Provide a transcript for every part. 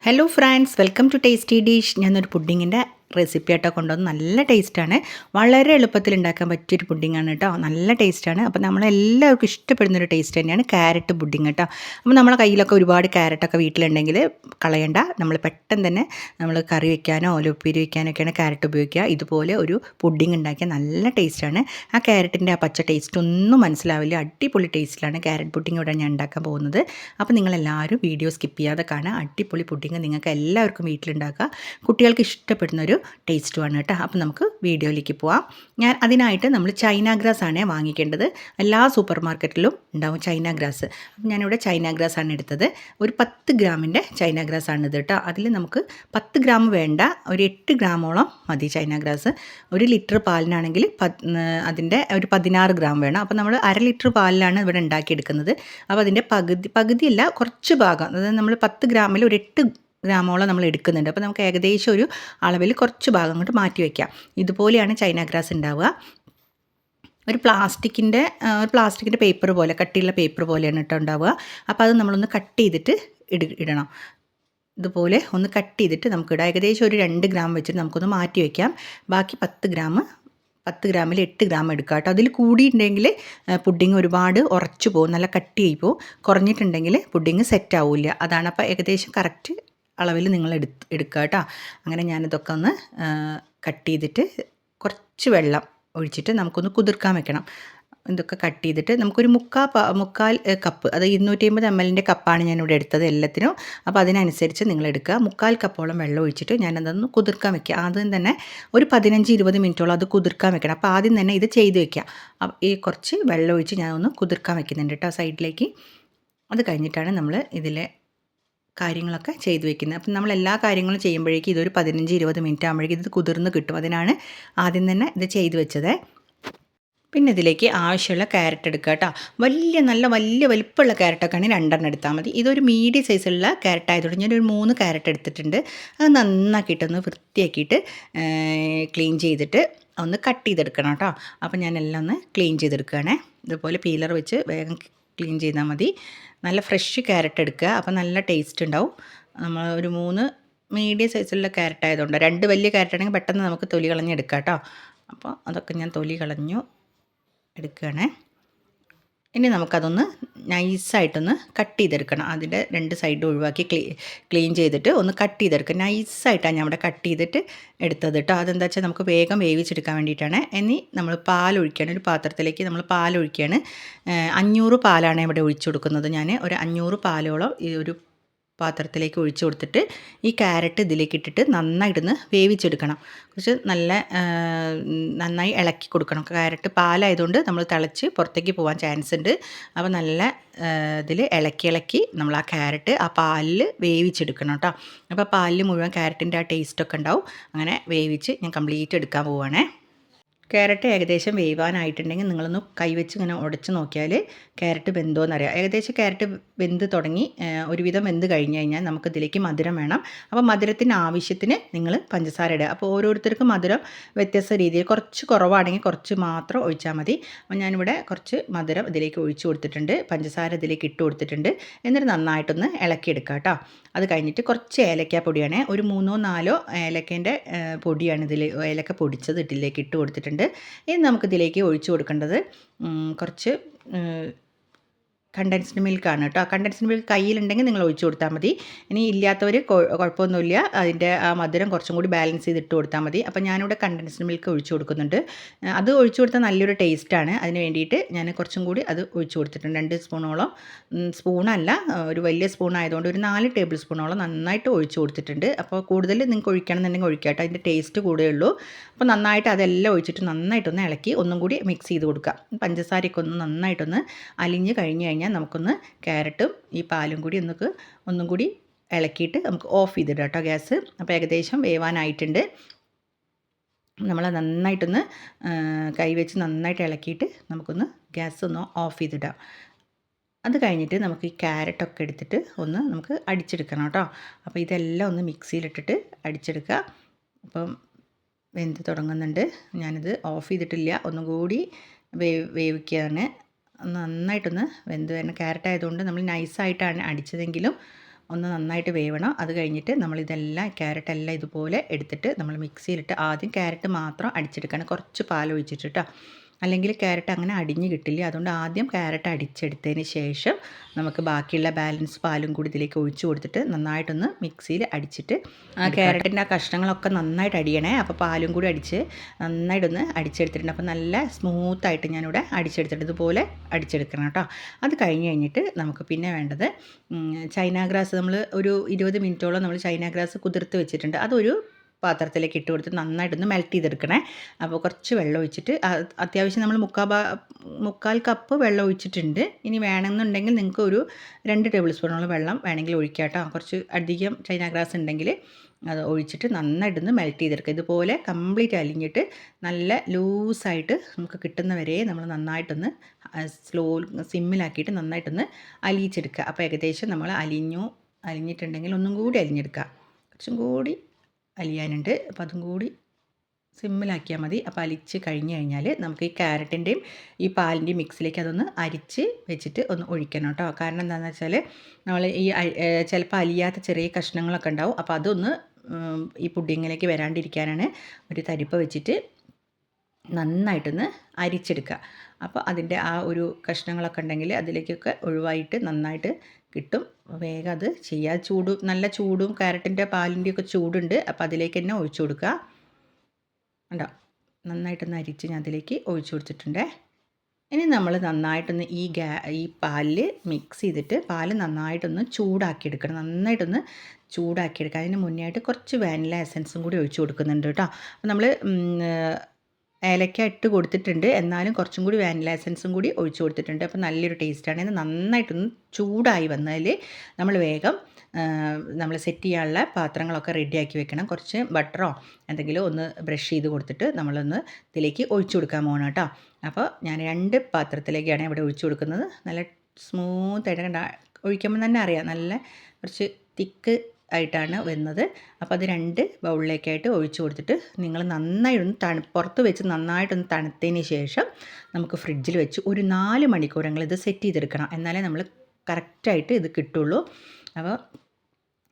Hello friends, welcome to tasty dish. ഞാനൊരു പുഡിങ്ങിൻ്റെ recipe ആയിട്ടോ കൊണ്ടുവന്ന്. നല്ല ടേസ്റ്റാണ്, വളരെ എളുപ്പത്തിൽ ഉണ്ടാക്കാൻ പറ്റിയൊരു പുഡിങ്ങാണ് കേട്ടോ. നല്ല ടേസ്റ്റാണ്. അപ്പോൾ നമ്മളെല്ലാവർക്കും ഇഷ്ടപ്പെടുന്നൊരു ടേസ്റ്റ് തന്നെയാണ് ക്യാരറ്റ് പുഡിങ് കേട്ടോ. അപ്പോൾ നമ്മളെ കയ്യിലൊക്കെ ഒരുപാട് ക്യാരറ്റൊക്കെ വീട്ടിലുണ്ടെങ്കിൽ കളയണ്ട. നമ്മൾ പെട്ടെന്ന് തന്നെ നമ്മൾ കറി വയ്ക്കാനോ ഉപ്പേരി വയ്ക്കാനൊക്കെയാണ് ക്യാരറ്റ് ഉപയോഗിക്കുക. ഇതുപോലെ ഒരു പുഡിങ് ഉണ്ടാക്കിയാൽ നല്ല ടേസ്റ്റാണ്. ആ ക്യാരറ്റിൻ്റെ ആ പച്ച ടേസ്റ്റ് ഒന്നും മനസ്സിലാവില്ല. അടിപൊളി ടേസ്റ്റിലാണ് ക്യാരറ്റ് പുഡിങ് ഇവിടെ ഞാൻ ഉണ്ടാക്കാൻ പോകുന്നത്. അപ്പോൾ നിങ്ങളെല്ലാവരും വീഡിയോ സ്കിപ്പ് ചെയ്യാതെ കാണുക. അടിപൊളി പുഡിങ് നിങ്ങൾക്ക് എല്ലാവർക്കും വീട്ടിലുണ്ടാക്കുക. കുട്ടികൾക്ക് ഇഷ്ടപ്പെടുന്നൊരു ടേസ്റ്റുമാണ് കേട്ടോ. അപ്പോൾ നമുക്ക് വീഡിയോയിലേക്ക് പോവാം. ഞാൻ അതിനായിട്ട് നമ്മൾ ചൈന ഗ്രാസ് ആണ് വാങ്ങിക്കേണ്ടത്. എല്ലാ സൂപ്പർ മാർക്കറ്റിലും ഉണ്ടാവും ചൈന ഗ്രാസ്. അപ്പോൾ ഞാനിവിടെ ചൈന ഗ്രാസ് ആണ് എടുത്തത്. ഒരു 10 ഗ്രാമിൻ്റെ ചൈന ഗ്രാസ് ആണ് ഇത് കേട്ടോ. അതിൽ നമുക്ക് 10 ഗ്രാം വേണ്ട, ഒരു 8 ഗ്രാമോളം മതി ചൈന ഗ്രാസ്. 1 ലിറ്റർ പാലിനാണെങ്കിൽ അതിൻ്റെ ഒരു 16 ഗ്രാം വേണം. അപ്പോൾ നമ്മൾ 1/2 ലിറ്റർ പാലിലാണ് ഇവിടെ ഉണ്ടാക്കിയെടുക്കുന്നത്. അപ്പോൾ അതിൻ്റെ പകുതിയല്ല, കുറച്ച് ഭാഗം, അതായത് നമ്മൾ 10 ഗ്രാമിൽ ഒരു 8 ഗ്രാമോളം നമ്മൾ എടുക്കുന്നുണ്ട്. അപ്പോൾ നമുക്ക് ഏകദേശം ഒരു അളവിൽ കുറച്ച് ഭാഗം കൊണ്ട് മാറ്റി വയ്ക്കാം. ഇതുപോലെയാണ് ചൈന ഗ്രാസ് ഉണ്ടാവുക. ഒരു പ്ലാസ്റ്റിക്കിൻ്റെ പേപ്പർ പോലെ, കട്ടിയുള്ള പേപ്പർ പോലെയാണ് കേട്ടോ ഉണ്ടാവുക. അപ്പോൾ അത് നമ്മളൊന്ന് കട്ട് ചെയ്തിട്ട് ഇടണം. ഇതുപോലെ ഒന്ന് കട്ട് ചെയ്തിട്ട് നമുക്കിടാം. ഏകദേശം ഒരു 2 ഗ്രാം വെച്ചിട്ട് നമുക്കൊന്ന് മാറ്റി വയ്ക്കാം. ബാക്കി 10 ഗ്രാമിൽ 8 ഗ്രാം എടുക്കുക കേട്ടോ. അതിൽ കൂടിയിട്ടുണ്ടെങ്കിൽ പുഡിങ് ഒരുപാട് ഉറച്ചു പോകും, നല്ല കട്ടിയായി പോകും. കുറഞ്ഞിട്ടുണ്ടെങ്കിൽ പുഡിങ് സെറ്റ് ആവില്ല. അതാണ്. അപ്പോൾ ഏകദേശം കറക്റ്റ് അളവിൽ നിങ്ങൾ എടുക്കുക കേട്ടോ. അങ്ങനെ ഞാനിതൊക്കെ ഒന്ന് കട്ട് ചെയ്തിട്ട് കുറച്ച് വെള്ളം ഒഴിച്ചിട്ട് നമുക്കൊന്ന് കുതിർക്കാൻ വെക്കണം. ഇതൊക്കെ കട്ട് ചെയ്തിട്ട് നമുക്കൊരു മുക്കാൽ കപ്പ്, അത് 250 ml കപ്പാണ് ഞാനിവിടെ എടുത്തത് എല്ലാത്തിനും. അപ്പോൾ അതിനനുസരിച്ച് നിങ്ങൾ എടുക്കുക. 1/4 കപ്പോളം വെള്ളം ഒഴിച്ചിട്ട് ഞാനതൊന്ന് കുതിർക്കാൻ വെക്കുക. ആദ്യം തന്നെ ഒരു 15-20 മിനിറ്റോളം അത് കുതിർക്കാൻ വെക്കണം. അപ്പോൾ ആദ്യം തന്നെ ഇത് ചെയ്ത് വെക്കുക. ഈ കുറച്ച് വെള്ളം ഒഴിച്ച് ഞാനൊന്ന് കുതിർക്കാൻ വെക്കുന്നുണ്ട് കേട്ടോ സൈഡിലേക്ക്. അത് കഴിഞ്ഞിട്ടാണ് നമ്മൾ ഇതിലെ കാര്യങ്ങളൊക്കെ ചെയ്തു വെക്കുന്നത്. അപ്പം നമ്മൾ എല്ലാ കാര്യങ്ങളും ചെയ്യുമ്പോഴേക്കും ഇതൊരു 15-20 മിനിറ്റ് ആകുമ്പോഴേക്കും ഇത് കുതിർന്ന് കിട്ടും. അതിനാണ് ആദ്യം തന്നെ ഇത് ചെയ്തു വെച്ചത്. പിന്നെ ഇതിലേക്ക് ആവശ്യമുള്ള ക്യാരറ്റ് എടുക്കുക കേട്ടോ. നല്ല വലിപ്പമുള്ള ക്യാരറ്റൊക്കെ ആണെങ്കിൽ 2 എടുത്താൽ മതി. ഇതൊരു മീഡിയം സൈസുള്ള ക്യാരറ്റ് ആയതുകൊണ്ട് ഞാനൊരു 3 ക്യാരറ്റ് എടുത്തിട്ടുണ്ട്. അത് നന്നാക്കിയിട്ടൊന്ന് വൃത്തിയാക്കിയിട്ട് ക്ലീൻ ചെയ്തിട്ട് ഒന്ന് കട്ട് ചെയ്തെടുക്കണം കേട്ടോ. അപ്പോൾ ഞാനെല്ലാം ഒന്ന് ക്ലീൻ ചെയ്തെടുക്കുകയാണേ. ഇതുപോലെ പീലർ വെച്ച് വേഗം ക്ലീൻ ചെയ്താൽ മതി. നല്ല ഫ്രഷ് ക്യാരറ്റ് എടുക്കുക. അപ്പോൾ നല്ല ടേസ്റ്റ് ഉണ്ടാവും. നമ്മൾ ഒരു 3 മീഡിയം സൈസുള്ള ക്യാരറ്റ് ആയതുകൊണ്ട്, 2 വലിയ ക്യാരറ്റ് ആണെങ്കിൽ പെട്ടെന്ന് നമുക്ക് തൊലി കളഞ്ഞെടുക്കാം കേട്ടോ. അപ്പോൾ അതൊക്കെ ഞാൻ തൊലി കളഞ്ഞു എടുക്കുകയാണേ. ഇനി നമുക്കതൊന്ന് നൈസായിട്ടൊന്ന് കട്ട് ചെയ്തെടുക്കണം. അതിൻ്റെ 2 സൈഡും ഒഴിവാക്കി ക്ലീൻ ചെയ്തിട്ട് ഒന്ന് കട്ട് ചെയ്തെടുക്കുക. നൈസായിട്ടാണ് ഞാൻ ഇവിടെ കട്ട് ചെയ്തിട്ട് എടുത്തത് കേട്ടോ. അതെന്താ വെച്ചാൽ നമുക്ക് വേഗം വേവിച്ചെടുക്കാൻ വേണ്ടിയിട്ടാണ്. ഇനി നമ്മൾ പാലൊഴിക്കുകയാണ്. ഒരു പാത്രത്തിലേക്ക് നമ്മൾ പാലൊഴിക്കുകയാണ്. 500 പാലാണ് ഇവിടെ ഒഴിച്ചു കൊടുക്കുന്നത്. ഞാൻ ഒരു 500 പാലോളം ഈ ഒരു പാത്രത്തിലേക്ക് ഒഴിച്ചു കൊടുത്തിട്ട് ഈ ക്യാരറ്റ് ഇതിലേക്ക് ഇട്ടിട്ട് നന്നായിട്ടൊന്ന് വേവിച്ചെടുക്കണം. കുറച്ച് നന്നായി ഇളക്കി കൊടുക്കണം. ക്യാരറ്റ് പാലായതുകൊണ്ട് നമ്മൾ തിളച്ച് പുറത്തേക്ക് പോകാൻ ചാൻസ് ഉണ്ട്. അപ്പോൾ നല്ല ഇതിൽ ഇളക്കി നമ്മൾ ആ ക്യാരറ്റ് ആ പാലിൽ വേവിച്ചെടുക്കണം കേട്ടോ. അപ്പോൾ പാലിൽ മുഴുവൻ ക്യാരറ്റിൻ്റെ ആ ടേസ്റ്റൊക്കെ ഉണ്ടാവും. അങ്ങനെ വേവിച്ച് ഞാൻ കംപ്ലീറ്റ് എടുക്കാൻ പോവുകയാണേ. ക്യാരറ്റ് ഏകദേശം വേവാനായിട്ടുണ്ടെങ്കിൽ നിങ്ങളൊന്ന് കൈവച്ച് ഇങ്ങനെ ഉടച്ച് നോക്കിയാൽ ക്യാരറ്റ് വെന്തോന്നറിയാം. ഏകദേശം ക്യാരറ്റ് വെന്ത് തുടങ്ങി, ഒരുവിധം വെന്ത് കഴിഞ്ഞ് കഴിഞ്ഞാൽ നമുക്കിതിലേക്ക് മധുരം വേണം. അപ്പോൾ മധുരത്തിന് ആവശ്യത്തിന് നിങ്ങൾ പഞ്ചസാര ഇടുക. അപ്പോൾ ഓരോരുത്തർക്കും മധുരം വ്യത്യസ്ത രീതിയിൽ, കുറച്ച് കുറവാണെങ്കിൽ കുറച്ച് മാത്രം ഒഴിച്ചാൽ മതി. അപ്പോൾ ഞാനിവിടെ കുറച്ച് മധുരം ഇതിലേക്ക് ഒഴിച്ചു കൊടുത്തിട്ടുണ്ട്, പഞ്ചസാര ഇതിലേക്ക് ഇട്ട് കൊടുത്തിട്ടുണ്ട്. എന്നിട്ട് നന്നായിട്ടൊന്ന് ഇളക്കിയെടുക്കുക കേട്ടോ. അത് കഴിഞ്ഞിട്ട് കുറച്ച് ഏലക്കാപ്പൊടിയാണ്, ഒരു 3-4 ഏലക്കേൻ്റെ പൊടിയാണ് ഇതിൽ, ഏലക്ക പൊടിച്ചത് ഇതിലേക്ക് ഇട്ട് കൊടുത്തിട്ടുണ്ട്. ഇനി നമുക്കിതിലേക്ക് ഒഴിച്ചു കൊടുക്കേണ്ടത് കുറച്ച് കണ്ടൻസ്ഡ് മിൽക്കാണ് കേട്ടോ. കണ്ടൻസ്ഡ് മിൽക്ക് കയ്യിലുണ്ടെങ്കിൽ നിങ്ങൾ ഒഴിച്ചു കൊടുത്താൽ മതി. ഇനി ഇല്ലാത്തവർ കുഴപ്പമൊന്നുമില്ല, അതിൻ്റെ ആ മധുരം കുറച്ചും കൂടി ബാലൻസ് ചെയ്തിട്ട് കൊടുത്താൽ മതി. അപ്പോൾ ഞാനിവിടെ കണ്ടൻസ്ഡ് മിൽക്ക് ഒഴിച്ചു കൊടുക്കുന്നുണ്ട്. അത് ഒഴിച്ചു കൊടുത്താൽ നല്ലൊരു ടേസ്റ്റാണ്. അതിന് വേണ്ടിയിട്ട് ഞാൻ കുറച്ചും കൂടി അത് ഒഴിച്ചു കൊടുത്തിട്ടുണ്ട്. 2 സ്പൂണോളം, സ്പൂണല്ല, ഒരു വലിയ സ്പൂൺ ആയതുകൊണ്ട് ഒരു 4 ടേബിൾ സ്പൂണോളം നന്നായിട്ട് ഒഴിച്ചു കൊടുത്തിട്ടുണ്ട്. അപ്പോൾ കൂടുതൽ നിങ്ങൾക്ക് ഒഴിക്കണമെന്നുണ്ടെങ്കിൽ ഒഴിക്കാം കേട്ടോ, അതിൻ്റെ ടേസ്റ്റ് കൂടുകയുള്ളൂ. അപ്പോൾ നന്നായിട്ട് അതെല്ലാം ഒഴിച്ചിട്ട് നന്നായിട്ടൊന്ന് ഇളക്കി ഒന്നും കൂടി മിക്സ് ചെയ്ത് കൊടുക്കുക. പഞ്ചസാരയൊക്കെ ഒന്ന് നന്നായിട്ടൊന്ന് അലിഞ്ഞ് കഴിഞ്ഞ് കഴിഞ്ഞാൽ നമുക്കൊന്ന് ക്യാരറ്റും ഈ പാലും കൂടി ഒന്നും കൂടി ഇളക്കിയിട്ട് നമുക്ക് ഓഫ് ചെയ്തിടാം കേട്ടോ ഗ്യാസ്. അപ്പോൾ ഏകദേശം വേവാനായിട്ടുണ്ട്. നമ്മൾ നന്നായിട്ടൊന്ന് കൈവച്ച് നന്നായിട്ട് ഇളക്കിയിട്ട് നമുക്കൊന്ന് ഗ്യാസ് ഒന്ന് ഓഫ് ചെയ്തിടാം. അത് കഴിഞ്ഞിട്ട് നമുക്ക് ഈ ക്യാരറ്റൊക്കെ എടുത്തിട്ട് നമുക്ക് അടിച്ചെടുക്കണം കേട്ടോ. അപ്പോൾ ഇതെല്ലാം ഒന്ന് മിക്സിയിലിട്ടിട്ട് അടിച്ചെടുക്കുക. അപ്പം വെന്ത് തുടങ്ങുന്നുണ്ട്. ഞാനിത് ഓഫ് ചെയ്തിട്ടില്ല, ഒന്നും കൂടി വേവിക്കുകയാണ്. നന്നായിട്ടൊന്ന് വെന്ത് വരണം. ക്യാരറ്റ് ആയതുകൊണ്ട് നമ്മൾ നൈസായിട്ടാണ് അടിച്ചതെങ്കിലും ഒന്ന് നന്നായിട്ട് വേവണം. അത് കഴിഞ്ഞിട്ട് നമ്മളിതെല്ലാം ക്യാരറ്റെല്ലാം ഇതുപോലെ എടുത്തിട്ട് നമ്മൾ മിക്സിയിലിട്ട് ആദ്യം ക്യാരറ്റ് മാത്രം അടിച്ചെടുക്കണം. കുറച്ച് പാലൊഴിച്ചിട്ട് കേട്ടോ. അല്ലെങ്കിൽ ക്യാരറ്റ് അങ്ങനെ അടിഞ്ഞ് കിട്ടില്ല. അതുകൊണ്ട് ആദ്യം ക്യാരറ്റ് അടിച്ചെടുത്തതിന് ശേഷം നമുക്ക് ബാക്കിയുള്ള ബാലൻസ് പാലും കൂടി ഇതിലേക്ക് ഒഴിച്ച് കൊടുത്തിട്ട് നന്നായിട്ടൊന്ന് മിക്സിയിൽ അടിച്ചിട്ട് ആ ക്യാരറ്റിൻ്റെ ആ കഷ്ണങ്ങളൊക്കെ നന്നായിട്ട് അടിയണേ. അപ്പോൾ പാലും കൂടി അടിച്ച് നന്നായിട്ടൊന്ന് അടിച്ചെടുത്തിട്ടുണ്ട്. അപ്പോൾ നല്ല സ്മൂത്തായിട്ട് ഞാനിവിടെ അടിച്ചെടുത്തിട്ട് ഇതുപോലെ അടിച്ചെടുക്കണം കേട്ടോ. അത് കഴിഞ്ഞിട്ട് നമുക്ക് പിന്നെ വേണ്ടത് ചൈന ഗ്രാസ്. നമ്മൾ ഒരു 20 മിനിറ്റോളം നമ്മൾ ചൈന ഗ്രാസ് കുതിർത്ത് വെച്ചിട്ടുണ്ട്. അതൊരു പാത്രത്തിലേക്ക് ഇട്ട് കൊടുത്ത് നന്നായിട്ടൊന്ന് മെൽറ്റ് ചെയ്തെടുക്കണേ. അപ്പോൾ കുറച്ച് വെള്ളം ഒഴിച്ചിട്ട് അത്യാവശ്യം നമ്മൾ മുക്കാൽ കപ്പ് വെള്ളം ഒഴിച്ചിട്ടുണ്ട്. ഇനി വേണമെന്നുണ്ടെങ്കിൽ നിങ്ങൾക്ക് ഒരു 2 ടേബിൾ സ്പൂണോളം വെള്ളം വേണമെങ്കിൽ ഒഴിക്കാം കേട്ടോ. കുറച്ച് അധികം ചൈന ഗ്രാസ് ഉണ്ടെങ്കിൽ അത് ഒഴിച്ചിട്ട് നന്നായിട്ടൊന്ന് മെൽറ്റ് ചെയ്തെടുക്കുക. ഇതുപോലെ കംപ്ലീറ്റ് അലിഞ്ഞിട്ട് നല്ല ലൂസായിട്ട് നമുക്ക് കിട്ടുന്നവരെ നമ്മൾ നന്നായിട്ടൊന്ന് സിമ്മിലാക്കിയിട്ട് നന്നായിട്ടൊന്ന് അലിയിച്ചെടുക്കുക. അപ്പോൾ ഏകദേശം നമ്മൾ അലിഞ്ഞിട്ടുണ്ടെങ്കിൽ ഒന്നും കൂടി അലിഞ്ഞെടുക്കുക. കുറച്ചും കൂടി അലിയാനുണ്ട്. അപ്പോൾ അതും കൂടി സിമ്മിലാക്കിയാൽ മതി. അപ്പോൾ അലിച്ച് കഴിഞ്ഞാൽ നമുക്ക് ഈ ക്യാരറ്റിൻ്റെയും ഈ പാലിൻ്റെയും മിക്സിലേക്ക് അതൊന്ന് അരിച്ച് വെച്ചിട്ട് ഒന്ന് ഒഴിക്കണം കേട്ടോ. കാരണം എന്താണെന്ന് വെച്ചാൽ നമ്മൾ ഈ ചിലപ്പോൾ അലിയാത്ത ചെറിയ കഷ്ണങ്ങളൊക്കെ ഉണ്ടാവും. അപ്പോൾ അതൊന്ന് ഈ പുഡിങ്ങിലേക്ക് വരാണ്ടിരിക്കാനാണ് ഒരു തരിപ്പ വെച്ചിട്ട് നന്നായിട്ടൊന്ന് അരിച്ചെടുക്കുക. അപ്പോൾ അതിൻ്റെ ആ ഒരു കഷ്ണങ്ങളൊക്കെ ഉണ്ടെങ്കിൽ അതിലേക്കൊക്കെ ഒഴിവായിട്ട് നന്നായിട്ട് കിട്ടും. വേഗം അത് ചെയ്യുക. നല്ല ചൂടും ക്യാരറ്റിൻ്റെ പാലിൻ്റെയൊക്കെ ചൂടുണ്ട്. അപ്പോൾ അതിലേക്ക് തന്നെ ഒഴിച്ചു കൊടുക്കുക. ഉണ്ടോ, നന്നായിട്ടൊന്ന് അരിച്ച് ഞാൻ അതിലേക്ക് ഒഴിച്ചു കൊടുത്തിട്ടുണ്ട്. ഇനി നമ്മൾ നന്നായിട്ടൊന്ന് ഈ പാലിൽ മിക്സ് ചെയ്തിട്ട് പാൽ നന്നായിട്ടൊന്ന് ചൂടാക്കിയെടുക്കണം. നന്നായിട്ടൊന്ന് ചൂടാക്കിയെടുക്കുക. അതിന് മുന്നേ ആയിട്ട് കുറച്ച് വാനില എസൻസും കൂടി ഒഴിച്ചു കൊടുക്കുന്നുണ്ട് കേട്ടോ. അപ്പോൾ നമ്മൾ ഏലക്ക ഇട്ട് കൊടുത്തിട്ടുണ്ട്, എന്നാലും കുറച്ചും കൂടി വാനില എസൻസും കൂടി ഒഴിച്ചു കൊടുത്തിട്ടുണ്ട്. അപ്പോൾ നല്ലൊരു ടേസ്റ്റാണ്. ഇത് നന്നായിട്ടൊന്ന് ചൂടായി വന്നാൽ നമ്മൾ വേഗം നമ്മൾ സെറ്റ് ചെയ്യാനുള്ള പാത്രങ്ങളൊക്കെ റെഡിയാക്കി വെക്കണം. കുറച്ച് ബട്ടറോ എന്തെങ്കിലും ഒന്ന് ബ്രഷ് ചെയ്ത് കൊടുത്തിട്ട് നമ്മളൊന്ന് ഇതിലേക്ക് ഒഴിച്ചു കൊടുക്കാൻ പോകണം കേട്ടോ. അപ്പോൾ ഞാൻ 2 പാത്രത്തിലേക്കാണ് ഇവിടെ ഒഴിച്ചു കൊടുക്കുന്നത്. നല്ല സ്മൂത്തായിട്ട് ഒഴിക്കുമ്പോൾ തന്നെ അറിയാം, നല്ല കുറച്ച് തിക്ക് ആയിട്ടാണ് വരുന്നത്. അപ്പോൾ അത് 2 ബൗളിലേക്കായിട്ട് ഒഴിച്ചു കൊടുത്തിട്ട് നിങ്ങൾ നന്നായിട്ടൊന്ന് പുറത്ത് വെച്ച് നന്നായിട്ടൊന്ന് തണുത്തതിന് ശേഷം നമുക്ക് ഫ്രിഡ്ജിൽ വെച്ച് ഒരു 4 മണിക്കൂറെങ്കിലും ഇത് സെറ്റ് ചെയ്തെടുക്കണം. എന്നാലേ നമ്മൾ കറക്റ്റായിട്ട് ഇത് കിട്ടുള്ളൂ. അപ്പോൾ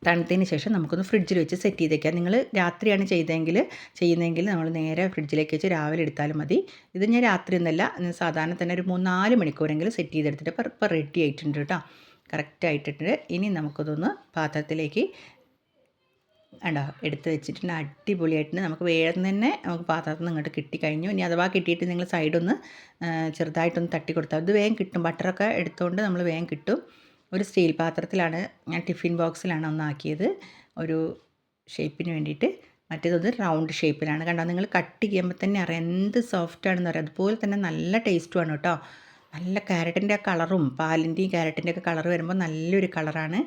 തണുത്തതിന് ശേഷം നമുക്കൊന്ന് ഫ്രിഡ്ജിൽ വെച്ച് സെറ്റ് ചെയ്തേക്കാം. നിങ്ങൾ രാത്രിയാണ് ചെയ്യുന്നതെങ്കിൽ നമ്മൾ നേരെ ഫ്രിഡ്ജിലേക്ക് വെച്ച് രാവിലെ എടുത്താലും മതി. ഇത് ഞാൻ രാത്രി ഒന്നല്ല, സാധാരണ തന്നെ ഒരു 3-4 മണിക്കൂറെങ്കിലും സെറ്റ് ചെയ്തെടുത്തിട്ട് ഇപ്പോൾ റെഡി ആയിട്ടുണ്ട് കേട്ടോ. കറക്റ്റ് ആയിട്ടിട്ടുണ്ട്. ഇനി നമുക്കതൊന്ന് പാത്രത്തിലേക്ക് എടുത്ത് വെച്ചിട്ടുണ്ട്. അടിപൊളിയായിട്ടുണ്ട്. നമുക്ക് വേഗം തന്നെ നമുക്ക് പാത്രത്തിൽ നിന്ന് ഇങ്ങോട്ട് കിട്ടിക്കഴിഞ്ഞു. ഇനി അഥവാ കിട്ടിയിട്ട് നിങ്ങൾ സൈഡൊന്ന് ചെറുതായിട്ടൊന്ന് തട്ടി കൊടുത്താൽ അത് വേഗം കിട്ടും. ബട്ടറൊക്കെ എടുത്തുകൊണ്ട് നമ്മൾ വേഗം കിട്ടും. ഒരു സ്റ്റീൽ പാത്രത്തിലാണ് ഞാൻ ടിഫിൻ ബോക്സിലാണ് ഒന്നാക്കിയത് ഒരു ഷേപ്പിന് വേണ്ടിയിട്ട്. മറ്റേതൊന്ന് റൗണ്ട് ഷേപ്പിലാണ്. കണ്ടോ, നിങ്ങൾ കട്ട് ചെയ്യുമ്പോൾ തന്നെ അറിയാം എന്ത് സോഫ്റ്റാണെന്ന് പറയാം. അതുപോലെ തന്നെ നല്ല ടേസ്റ്റുമാണ് കേട്ടോ. നല്ല ക്യാരറ്റിൻ്റെ ആ കളറും പാലിൻ്റെയും ക്യാരറ്റിൻ്റെ ഒക്കെ കളർ വരുമ്പോൾ നല്ലൊരു കളറാണ്.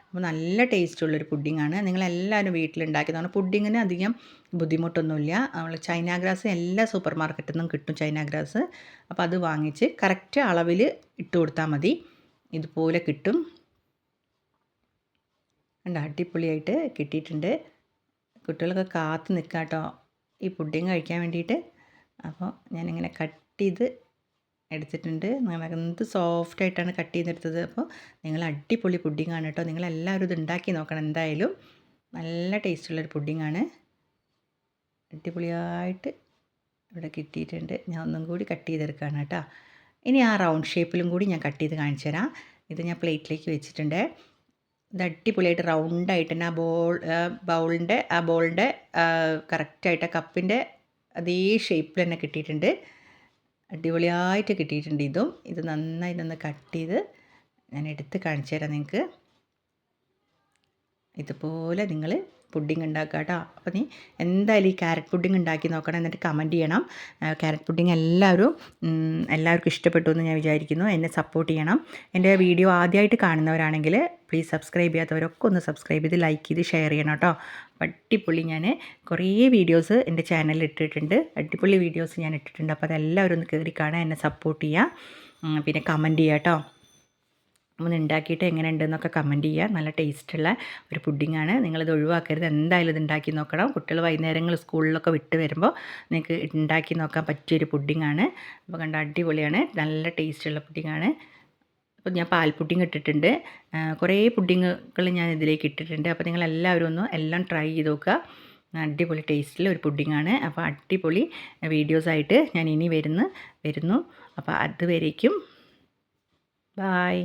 അപ്പോൾ നല്ല ടേസ്റ്റുള്ളൊരു പുഡിങ്ങാണ്. നിങ്ങളെല്ലാവരും വീട്ടിലുണ്ടാക്കിയതാണ്. പുഡിങ്ങിന് അധികം ബുദ്ധിമുട്ടൊന്നുമില്ല. നമ്മൾ ചൈന ഗ്രാസ് എല്ലാ സൂപ്പർ മാർക്കറ്റിൽ നിന്നും കിട്ടും ചൈന ഗ്രാസ്. അപ്പോൾ അത് വാങ്ങിച്ച് കറക്റ്റ് അളവിൽ ഇട്ട് കൊടുത്താൽ മതി. ഇതുപോലെ കിട്ടും. അടിപൊളിയായിട്ട് കിട്ടിയിട്ടുണ്ട്. കുട്ടികളൊക്കെ കാത്ത് നിൽക്കാം കേട്ടോ ഈ പുഡിങ് കഴിക്കാൻ വേണ്ടിയിട്ട്. അപ്പോൾ ഞാനിങ്ങനെ കട്ട് ചെയ്ത് എടുത്തിട്ടുണ്ട്. എന്ത് സോഫ്റ്റായിട്ടാണ് കട്ട് ചെയ്തെടുത്തത്. അപ്പോൾ നിങ്ങൾ അടിപൊളി പുഡിങ്ങാണ് കേട്ടോ. നിങ്ങളെല്ലാവരും ഇത് ഉണ്ടാക്കി നോക്കണം എന്തായാലും. നല്ല ടേസ്റ്റുള്ളൊരു പുഡിങ്ങാണ്. അടിപൊളിയായിട്ട് ഇവിടെ കിട്ടിയിട്ടുണ്ട്. ഞാൻ ഒന്നും കൂടി കട്ട് ചെയ്തെടുക്കുകയാണ് കേട്ടോ. ഇനി ആ റൗണ്ട് ഷേപ്പിലും കൂടി ഞാൻ കട്ട് ചെയ്ത് കാണിച്ചു തരാം. ഇത് ഞാൻ പ്ലേറ്റിലേക്ക് വെച്ചിട്ടുണ്ട്. ഇത് അടിപൊളിയായിട്ട് റൗണ്ടായിട്ട് തന്നെ ആ ബോളിൻ്റെ കറക്റ്റായിട്ട് കപ്പിൻ്റെ അതേ ഷേപ്പിൽ തന്നെ കിട്ടിയിട്ടുണ്ട്. അടിപൊളിയായിട്ട് കിട്ടിയിട്ടുണ്ട്. ഇത് നന്നായി നിന്ന് കട്ട് ചെയ്ത് ഞാൻ എടുത്ത് കാണിച്ചു തരാം നിങ്ങൾക്ക്. ഇതുപോലെ നിങ്ങൾ പുഡിങ് ഉണ്ടാക്കുക കേട്ടോ. അപ്പോൾ നീ എന്തായാലും ഈ ക്യാരറ്റ് പുഡിങ് ഉണ്ടാക്കി നോക്കണം, എന്നിട്ട് കമൻറ്റ് ചെയ്യണം. ക്യാരറ്റ് പുഡിങ് എല്ലാവർക്കും ഇഷ്ടപ്പെട്ടു എന്ന് ഞാൻ വിചാരിക്കുന്നു. എന്നെ സപ്പോർട്ട് ചെയ്യണം. എൻ്റെ വീഡിയോ ആദ്യമായിട്ട് കാണുന്നവരാണെങ്കിൽ പ്ലീസ് സബ്സ്ക്രൈബ് ചെയ്യാത്തവരൊക്കെ ഒന്ന് സബ്സ്ക്രൈബ് ചെയ്ത് ലൈക്ക് ചെയ്ത് ഷെയർ ചെയ്യണം കേട്ടോ. അടിപൊളി ഞാൻ കുറേ വീഡിയോസ് എൻ്റെ ചാനലിൽ ഇട്ടിട്ടുണ്ട്. അടിപൊളി വീഡിയോസ് ഞാൻ ഇട്ടിട്ടുണ്ട്. അപ്പോൾ അതെല്ലാവരും ഒന്ന് കയറി കാണാൻ, എന്നെ സപ്പോർട്ട് ചെയ്യുക. പിന്നെ കമൻറ്റ് ചെയ്യുക കേട്ടോ. ഒന്ന് ഉണ്ടാക്കിയിട്ട് എങ്ങനെ ഉണ്ടെന്നൊക്കെ കമൻറ്റ് ചെയ്യുക. നല്ല ടേസ്റ്റുള്ള ഒരു പുഡിങ്ങാണ്. നിങ്ങളിത് ഒഴിവാക്കരുത്. എന്തായാലും ഇത് ഉണ്ടാക്കി നോക്കണം. കുട്ടികൾ വൈകുന്നേരങ്ങൾ സ്കൂളിലൊക്കെ വിട്ട് വരുമ്പോൾ നിങ്ങൾക്ക് ഉണ്ടാക്കി നോക്കാൻ പറ്റിയൊരു പുഡിങ്ങാണ്. അപ്പോൾ കണ്ട അടിപൊളിയാണ്. നല്ല ടേസ്റ്റുള്ള പുഡിങ്ങാണ്. അപ്പോൾ ഞാൻ പാൽ പുഡിംഗ് ഇട്ടിട്ടുണ്ട്. കുറേ പുഡിങ്ങുകൾ ഞാൻ ഇതിലേക്ക് ഇട്ടിട്ടുണ്ട്. അപ്പോൾ നിങ്ങളെല്ലാവരും ഒന്ന് എല്ലാം ട്രൈ ചെയ്ത് നോക്കുക. അടിപൊളി ടേസ്റ്റിൽ ഒരു പുഡിങ്ങാണ്. അപ്പോൾ അടിപൊളി വീഡിയോസായിട്ട് ഞാൻ ഇനി വരുന്നു. അപ്പോൾ അതുവരേക്കും ബായ്.